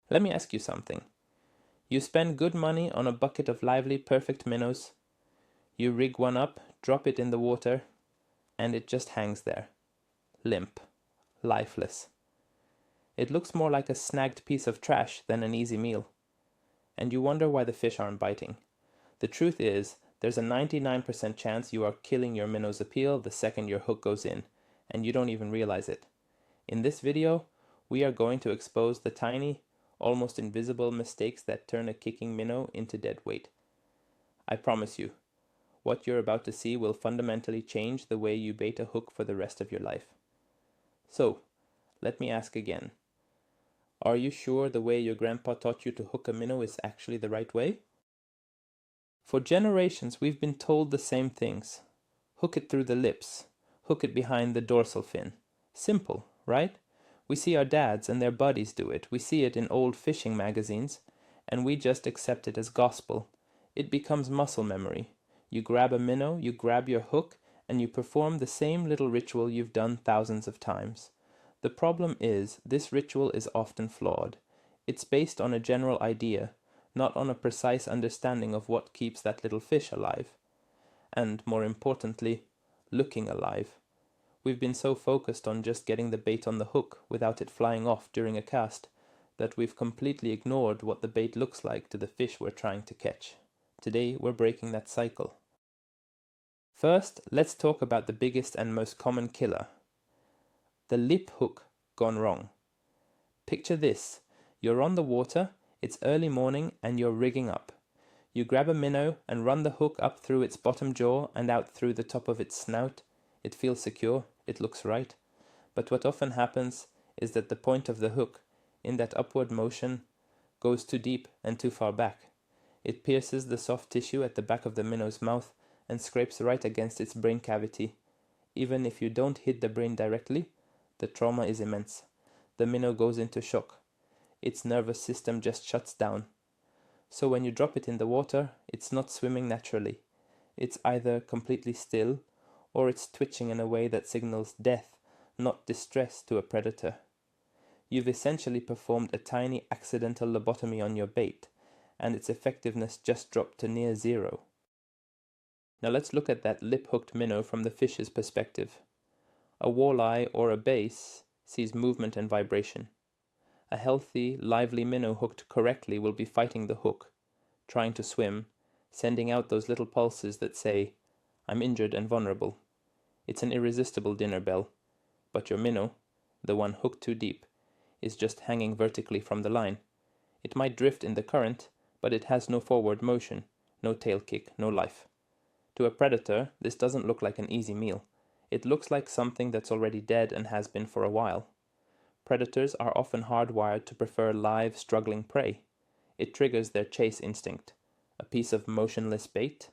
Let me ask you something. You spend good money on a bucket of lively, perfect minnows. You rig one up, drop it in the water, and it just hangs there. Limp. Lifeless. It looks more like a snagged piece of trash than an easy meal. And you wonder why the fish aren't biting. The truth is, there's a 99% chance you are killing your minnow's appeal the second your hook goes in, and you don't even realize it. In this video, we are going to expose the tiny, almost invisible mistakes that turn a kicking minnow into dead weight. I promise you, what you're about to see will fundamentally change the way you bait a hook for the rest of your life. So, let me ask again. Are you sure the way your grandpa taught you to hook a minnow is actually the right way? For generations, we've been told the same things. Hook it through the lips. Hook it behind the dorsal fin. Simple, right? We see our dads and their buddies do it. We see it in old fishing magazines, and we just accept it as gospel. It becomes muscle memory. You grab a minnow, you grab your hook, and you perform the same little ritual you've done thousands of times. The problem is, this ritual is often flawed. It's based on a general idea, not on a precise understanding of what keeps that little fish alive. And, more importantly, looking alive. We've been so focused on just getting the bait on the hook without it flying off during a cast that we've completely ignored what the bait looks like to the fish we're trying to catch. Today, we're breaking that cycle. First, let's talk about the biggest and most common killer. The lip hook gone wrong. Picture this. You're on the water, it's early morning, and you're rigging up. You grab a minnow and run the hook up through its bottom jaw and out through the top of its snout. It feels secure, it looks right. But what often happens is that the point of the hook, in that upward motion, goes too deep and too far back. It pierces the soft tissue at the back of the minnow's mouth and scrapes right against its brain cavity. Even if you don't hit the brain directly, the trauma is immense. The minnow goes into shock. Its nervous system just shuts down. So when you drop it in the water, it's not swimming naturally. It's either completely still, or it's twitching in a way that signals death, not distress, to a predator. You've essentially performed a tiny accidental lobotomy on your bait, and its effectiveness just dropped to near zero. Now let's look at that lip-hooked minnow from the fish's perspective. A walleye or a bass sees movement and vibration. A healthy, lively minnow hooked correctly will be fighting the hook, trying to swim, sending out those little pulses that say, "I'm injured and vulnerable." It's an irresistible dinner bell. But your minnow, the one hooked too deep, is just hanging vertically from the line. It might drift in the current, but it has no forward motion, no tail kick, no life. To a predator, this doesn't look like an easy meal. It looks like something that's already dead and has been for a while. Predators are often hardwired to prefer live, struggling prey. It triggers their chase instinct. A piece of motionless bait?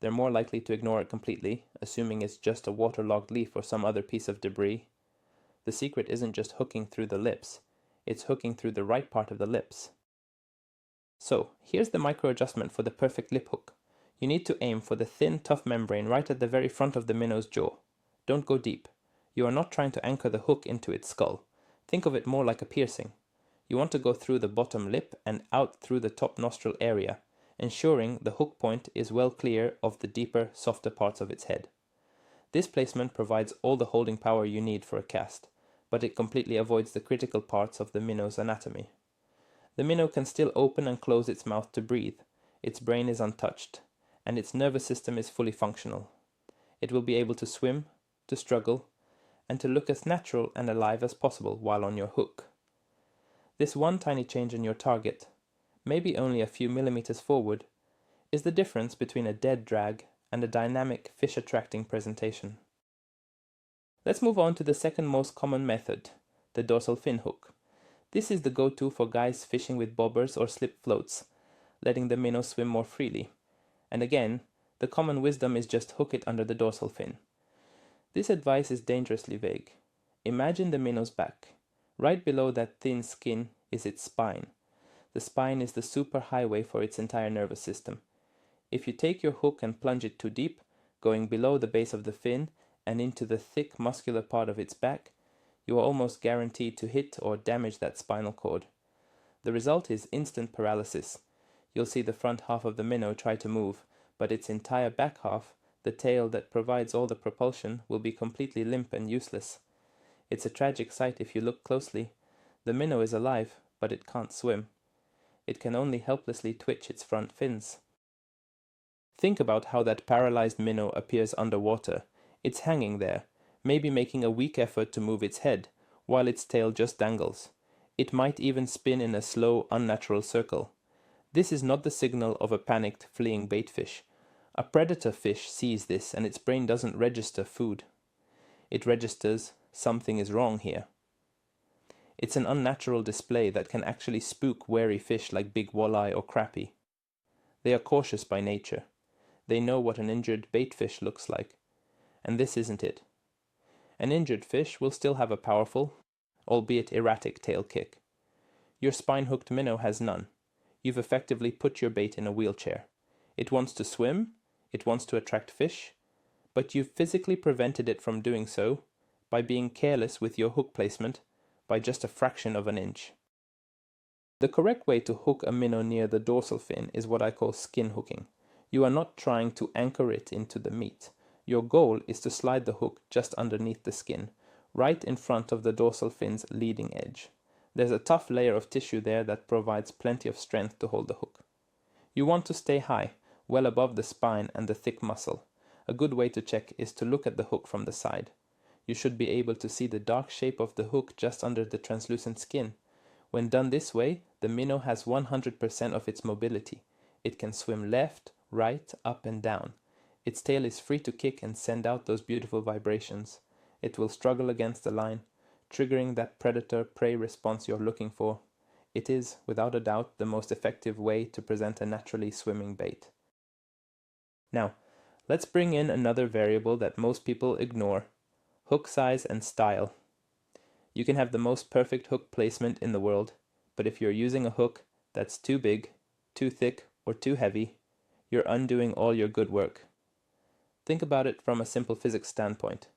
They're more likely to ignore it completely, assuming it's just a waterlogged leaf or some other piece of debris. The secret isn't just hooking through the lips, it's hooking through the right part of the lips. So, here's the micro adjustment for the perfect lip hook. You need to aim for the thin, tough membrane right at the very front of the minnow's jaw. Don't go deep. You are not trying to anchor the hook into its skull. Think of it more like a piercing. You want to go through the bottom lip and out through the top nostril area, ensuring the hook point is well clear of the deeper, softer parts of its head. This placement provides all the holding power you need for a cast, but it completely avoids the critical parts of the minnow's anatomy. The minnow can still open and close its mouth to breathe, its brain is untouched, and its nervous system is fully functional. It will be able to swim, to struggle, and to look as natural and alive as possible while on your hook. This one tiny change in your target, maybe only a few millimeters forward, is the difference between a dead drag and a dynamic, fish-attracting presentation. Let's move on to the second most common method, the dorsal fin hook. This is the go-to for guys fishing with bobbers or slip floats, letting the minnow swim more freely. And again, the common wisdom is just hook it under the dorsal fin. This advice is dangerously vague. Imagine the minnow's back. Right below that thin skin is its spine. The spine is the superhighway for its entire nervous system. If you take your hook and plunge it too deep, going below the base of the fin and into the thick muscular part of its back, you are almost guaranteed to hit or damage that spinal cord. The result is instant paralysis. You'll see the front half of the minnow try to move, but its entire back half, the tail that provides all the propulsion, will be completely limp and useless. It's a tragic sight if you look closely. The minnow is alive, but it can't swim. It can only helplessly twitch its front fins. Think about how that paralyzed minnow appears underwater. It's hanging there, maybe making a weak effort to move its head, while its tail just dangles. It might even spin in a slow, unnatural circle. This is not the signal of a panicked, fleeing baitfish. A predator fish sees this and its brain doesn't register food. It registers something is wrong here. It's an unnatural display that can actually spook wary fish like big walleye or crappie. They are cautious by nature. They know what an injured baitfish looks like, and this isn't it. An injured fish will still have a powerful, albeit erratic tail kick. Your spine-hooked minnow has none. You've effectively put your bait in a wheelchair. It wants to swim, it wants to attract fish, but you've physically prevented it from doing so by being careless with your hook placement by just a fraction of an inch. The correct way to hook a minnow near the dorsal fin is what I call skin hooking. You are not trying to anchor it into the meat. Your goal is to slide the hook just underneath the skin, right in front of the dorsal fin's leading edge. There's a tough layer of tissue there that provides plenty of strength to hold the hook. You want to stay high, well above the spine and the thick muscle. A good way to check is to look at the hook from the side. You should be able to see the dark shape of the hook just under the translucent skin. When done this way, the minnow has 100% of its mobility. It can swim left, right, up and down. Its tail is free to kick and send out those beautiful vibrations. It will struggle against the line, triggering that predator-prey response you're looking for. It is, without a doubt, the most effective way to present a naturally swimming bait. Now, let's bring in another variable that most people ignore: hook size and style. You can have the most perfect hook placement in the world, but if you're using a hook that's too big, too thick, or too heavy, you're undoing all your good work. Think about it from a simple physics standpoint.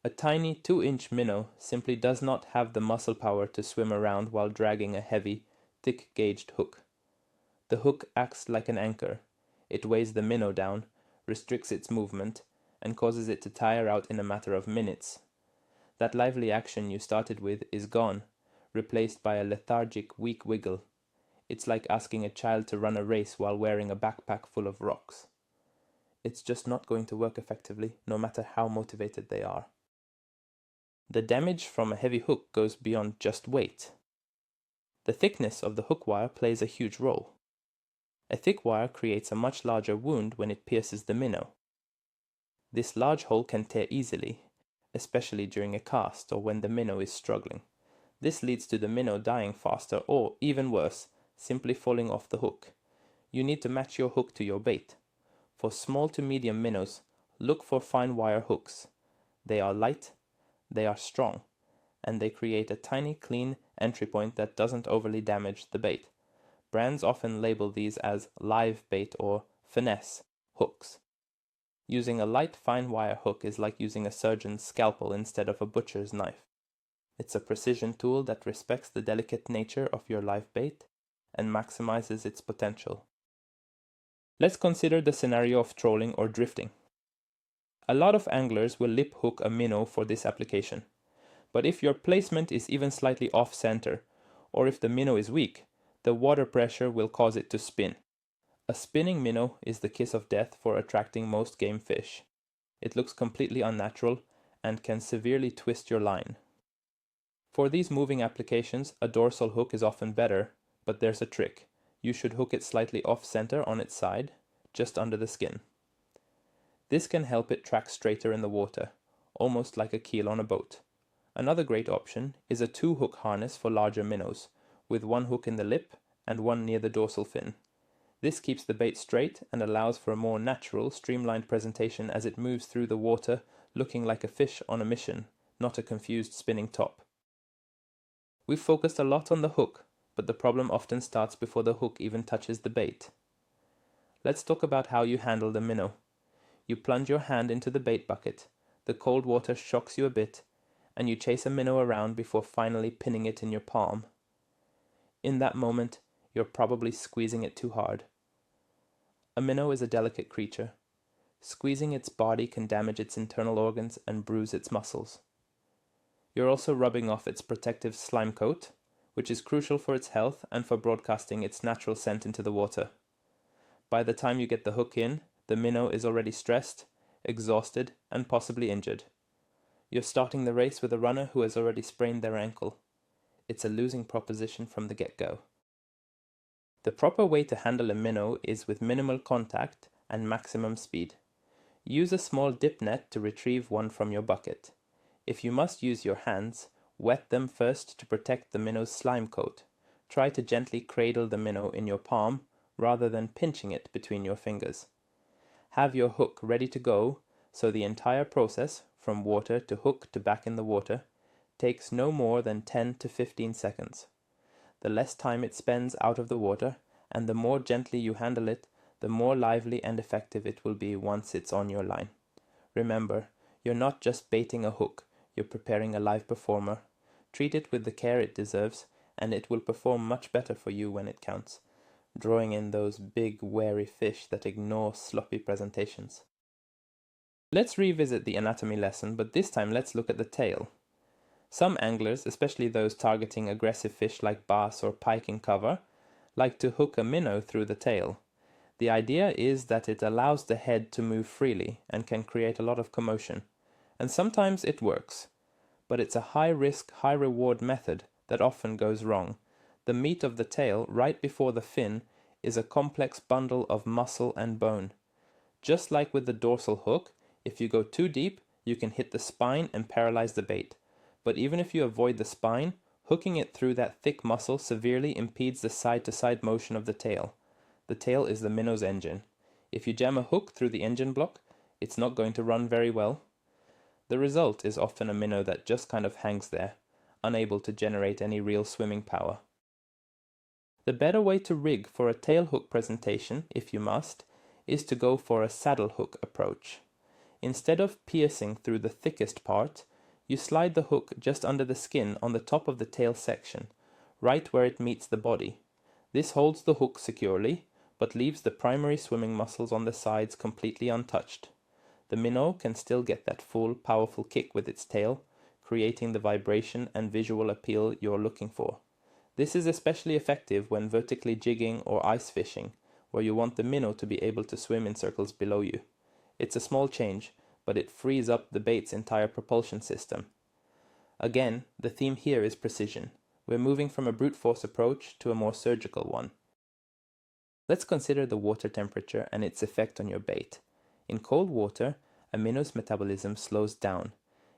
A tiny 2-inch minnow simply does not have the muscle power to swim around while dragging a heavy, thick-gauged hook. The hook acts like an anchor. It weighs the minnow down, restricts its movement, and causes it to tire out in a matter of minutes. That lively action you started with is gone, replaced by a lethargic, weak wiggle. It's like asking a child to run a race while wearing a backpack full of rocks. It's just not going to work effectively, no matter how motivated they are. The damage from a heavy hook goes beyond just weight. The thickness of the hook wire plays a huge role. A thick wire creates a much larger wound when it pierces the minnow. This large hole can tear easily, especially during a cast or when the minnow is struggling. This leads to the minnow dying faster or, even worse, simply falling off the hook. You need to match your hook to your bait. For small to medium minnows, look for fine wire hooks. They are light, they are strong, and they create a tiny, clean entry point that doesn't overly damage the bait. Brands often label these as live bait or finesse hooks. Using a light, fine wire hook is like using a surgeon's scalpel instead of a butcher's knife. It's a precision tool that respects the delicate nature of your live bait and maximizes its potential. Let's consider the scenario of trolling or drifting. A lot of anglers will lip hook a minnow for this application, but if your placement is even slightly off-center, or if the minnow is weak, the water pressure will cause it to spin. A spinning minnow is the kiss of death for attracting most game fish. It looks completely unnatural and can severely twist your line. For these moving applications, a dorsal hook is often better, but there's a trick. You should hook it slightly off-center on its side, just under the skin. This can help it track straighter in the water, almost like a keel on a boat. Another great option is a 2-hook harness for larger minnows, with one hook in the lip and one near the dorsal fin. This keeps the bait straight and allows for a more natural, streamlined presentation as it moves through the water, looking like a fish on a mission, not a confused spinning top. We've focused a lot on the hook, but the problem often starts before the hook even touches the bait. Let's talk about how you handle the minnow. You plunge your hand into the bait bucket, the cold water shocks you a bit, and you chase a minnow around before finally pinning it in your palm. In that moment, you're probably squeezing it too hard. A minnow is a delicate creature. Squeezing its body can damage its internal organs and bruise its muscles. You're also rubbing off its protective slime coat, which is crucial for its health and for broadcasting its natural scent into the water. By the time you get the hook in, the minnow is already stressed, exhausted, and possibly injured. You're starting the race with a runner who has already sprained their ankle. It's a losing proposition from the get-go. The proper way to handle a minnow is with minimal contact and maximum speed. Use a small dip net to retrieve one from your bucket. If you must use your hands, wet them first to protect the minnow's slime coat. Try to gently cradle the minnow in your palm rather than pinching it between your fingers. Have your hook ready to go, so the entire process, from water to hook to back in the water, takes no more than 10 to 15 seconds. The less time it spends out of the water, and the more gently you handle it, the more lively and effective it will be once it's on your line. Remember, you're not just baiting a hook, you're preparing a live performer. Treat it with the care it deserves, and it will perform much better for you when it counts, drawing in those big, wary fish that ignore sloppy presentations. Let's revisit the anatomy lesson, but this time let's look at the tail. Some anglers, especially those targeting aggressive fish like bass or pike in cover, like to hook a minnow through the tail. The idea is that it allows the head to move freely and can create a lot of commotion. And sometimes it works. But it's a high-risk, high-reward method that often goes wrong. The meat of the tail, right before the fin, is a complex bundle of muscle and bone. Just like with the dorsal hook, if you go too deep, you can hit the spine and paralyze the bait. But even if you avoid the spine, hooking it through that thick muscle severely impedes the side-to-side motion of the tail. The tail is the minnow's engine. If you jam a hook through the engine block, it's not going to run very well. The result is often a minnow that just kind of hangs there, unable to generate any real swimming power. The better way to rig for a tail hook presentation, if you must, is to go for a saddle hook approach. Instead of piercing through the thickest part, you slide the hook just under the skin on the top of the tail section, right where it meets the body. This holds the hook securely, but leaves the primary swimming muscles on the sides completely untouched. The minnow can still get that full, powerful kick with its tail, creating the vibration and visual appeal you're looking for. This is especially effective when vertically jigging or ice fishing, where you want the minnow to be able to swim in circles below you. It's a small change, but it frees up the bait's entire propulsion system. Again, the theme here is precision. We're moving from a brute force approach to a more surgical one. Let's consider the water temperature and its effect on your bait. In cold water, a minnow's metabolism slows down.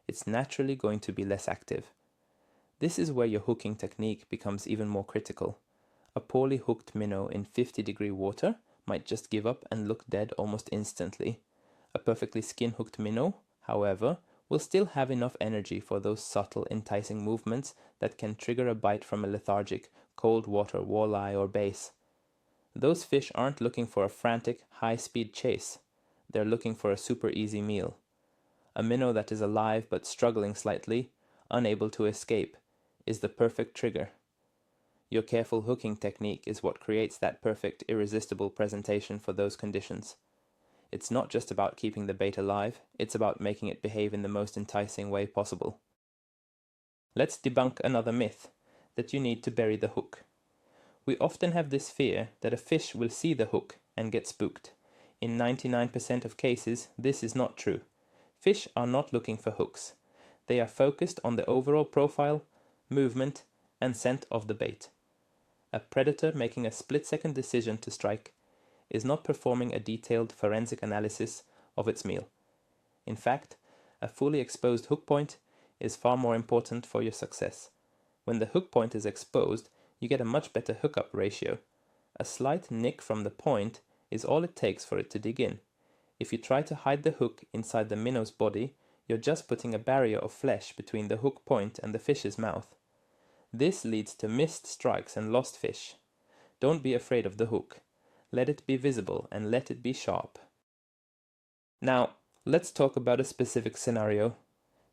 It's naturally going to be less active. This is where your hooking technique becomes even more critical. A poorly hooked minnow in 50-degree water might just give up and look dead almost instantly. A perfectly skin-hooked minnow, however, will still have enough energy for those subtle, enticing movements that can trigger a bite from a lethargic, cold water walleye or bass. Those fish aren't looking for a frantic, high-speed chase. They're looking for a super easy meal. A minnow that is alive but struggling slightly, unable to escape, is the perfect trigger. Your careful hooking technique is what creates that perfect, irresistible presentation for those conditions. It's not just about keeping the bait alive, it's about making it behave in the most enticing way possible. Let's debunk another myth, that you need to bury the hook. We often have this fear that a fish will see the hook and get spooked. In 99% of cases, this is not true. Fish are not looking for hooks. They are focused on the overall profile, movement, and scent of the bait. A predator making a split-second decision to strike is not performing a detailed forensic analysis of its meal. In fact, a fully exposed hook point is far more important for your success. When the hook point is exposed, you get a much better hookup ratio. A slight nick from the point is all it takes for it to dig in. If you try to hide the hook inside the minnow's body, you're just putting a barrier of flesh between the hook point and the fish's mouth. This leads to missed strikes and lost fish. Don't be afraid of the hook. Let it be visible and let it be sharp. Now, let's talk about a specific scenario.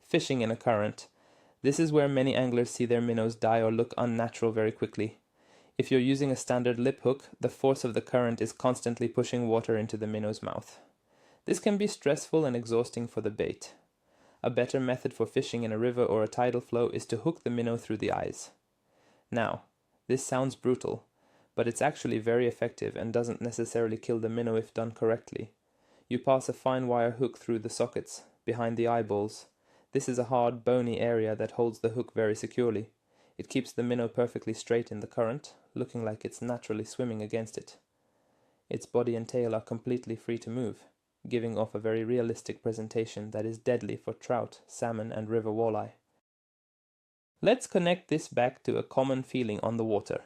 Fishing in a current. This is where many anglers see their minnows die or look unnatural very quickly. If you're using a standard lip hook, the force of the current is constantly pushing water into the minnow's mouth. This can be stressful and exhausting for the bait. A better method for fishing in a river or a tidal flow is to hook the minnow through the eyes. Now, this sounds brutal, but it's actually very effective and doesn't necessarily kill the minnow if done correctly. You pass a fine wire hook through the sockets, behind the eyeballs. This is a hard, bony area that holds the hook very securely. It keeps the minnow perfectly straight in the current, looking like it's naturally swimming against it. Its body and tail are completely free to move, giving off a very realistic presentation that is deadly for trout, salmon, and river walleye. Let's connect this back to a common feeling on the water.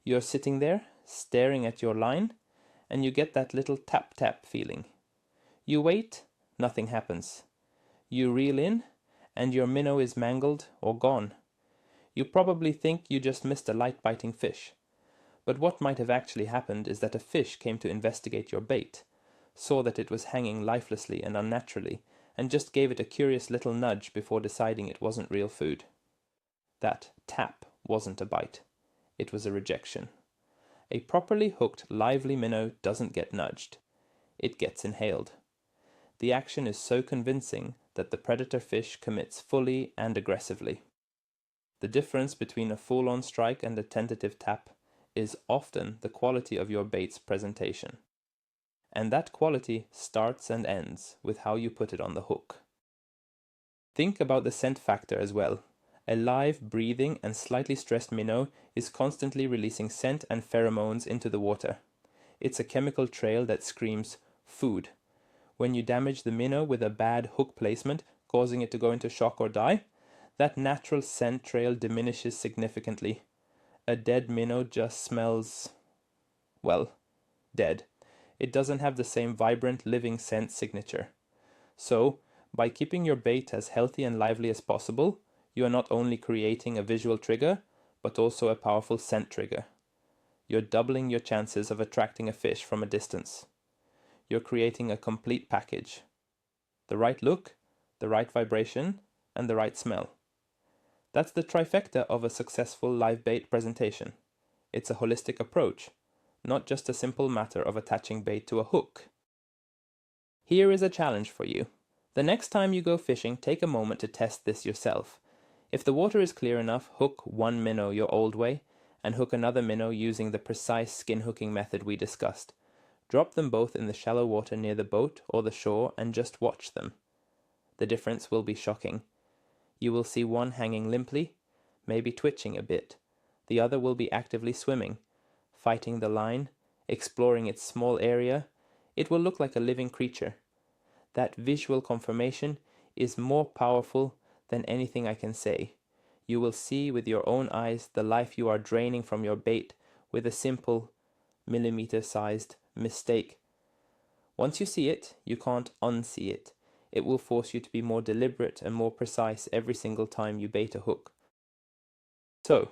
You're sitting there, staring at your line, and you get that little tap-tap feeling. You wait, nothing happens. You reel in, and your minnow is mangled or gone. You probably think you just missed a light-biting fish. But what might have actually happened is that a fish came to investigate your bait, saw that it was hanging lifelessly and unnaturally, and just gave it a curious little nudge before deciding it wasn't real food. That tap wasn't a bite. It was a rejection. A properly hooked, lively minnow doesn't get nudged. It gets inhaled. The action is so convincing that the predator fish commits fully and aggressively. The difference between a full-on strike and a tentative tap is often the quality of your bait's presentation. And that quality starts and ends with how you put it on the hook. Think about the scent factor as well. A live, breathing, and slightly stressed minnow is constantly releasing scent and pheromones into the water. It's a chemical trail that screams food. When you damage the minnow with a bad hook placement, causing it to go into shock or die, that natural scent trail diminishes significantly. A dead minnow just smells, well, dead. It doesn't have the same vibrant, living scent signature. So, by keeping your bait as healthy and lively as possible, you are not only creating a visual trigger, but also a powerful scent trigger. You're doubling your chances of attracting a fish from a distance. You're creating a complete package. The right look, the right vibration, and the right smell. That's the trifecta of a successful live bait presentation. It's a holistic approach, not just a simple matter of attaching bait to a hook. Here is a challenge for you. The next time you go fishing, take a moment to test this yourself. If the water is clear enough, hook one minnow your old way, and hook another minnow using the precise skin hooking method we discussed. Drop them both in the shallow water near the boat or the shore and just watch them. The difference will be shocking. You will see one hanging limply, maybe twitching a bit. The other will be actively swimming, fighting the line, exploring its small area. It will look like a living creature. That visual confirmation is more powerful than anything I can say. You will see with your own eyes the life you are draining from your bait with a simple millimeter-sized mistake. Once you see it, you can't unsee it. It will force you to be more deliberate and more precise every single time you bait a hook. So,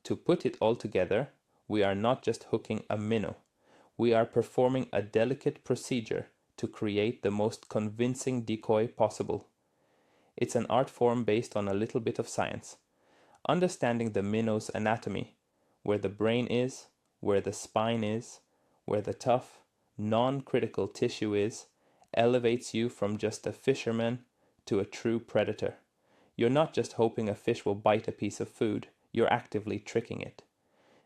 to put it all together, we are not just hooking a minnow. We are performing a delicate procedure to create the most convincing decoy possible. It's an art form based on a little bit of science. Understanding the minnow's anatomy, where the brain is, where the spine is, where the tough, non-critical tissue is, elevates you from just a fisherman to a true predator. You're not just hoping a fish will bite a piece of food, you're actively tricking it.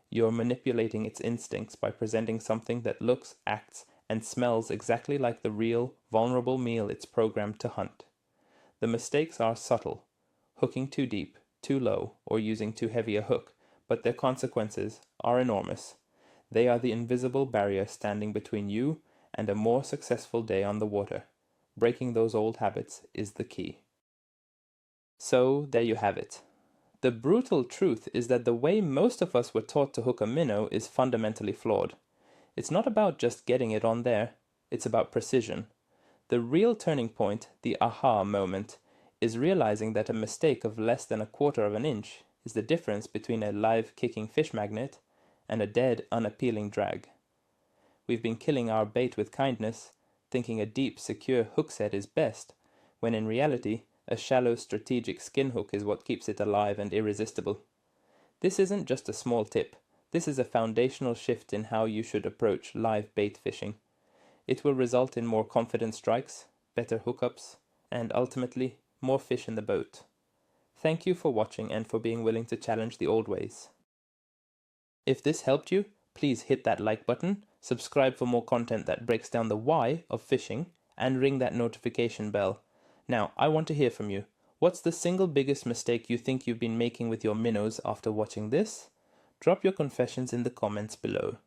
You're manipulating its instincts by presenting something that looks, acts, and smells exactly like the real, vulnerable meal it's programmed to hunt. The mistakes are subtle, hooking too deep, too low, or using too heavy a hook, but their consequences are enormous. They are the invisible barrier standing between you and a more successful day on the water. Breaking those old habits is the key. So, there you have it. The brutal truth is that the way most of us were taught to hook a minnow is fundamentally flawed. It's not about just getting it on there, it's about precision. The real turning point, the aha moment, is realizing that a mistake of less than 1/4 of an inch is the difference between a live kicking fish magnet and a dead, unappealing drag. We've been killing our bait with kindness, thinking a deep, secure hook set is best, when in reality, a shallow, strategic skin hook is what keeps it alive and irresistible. This isn't just a small tip. This is a foundational shift in how you should approach live bait fishing. It will result in more confident strikes, better hookups, and ultimately, more fish in the boat. Thank you for watching and for being willing to challenge the old ways. If this helped you, please hit that like button, subscribe for more content that breaks down the why of fishing, and ring that notification bell. Now, I want to hear from you. What's the single biggest mistake you think you've been making with your minnows after watching this? Drop your confessions in the comments below.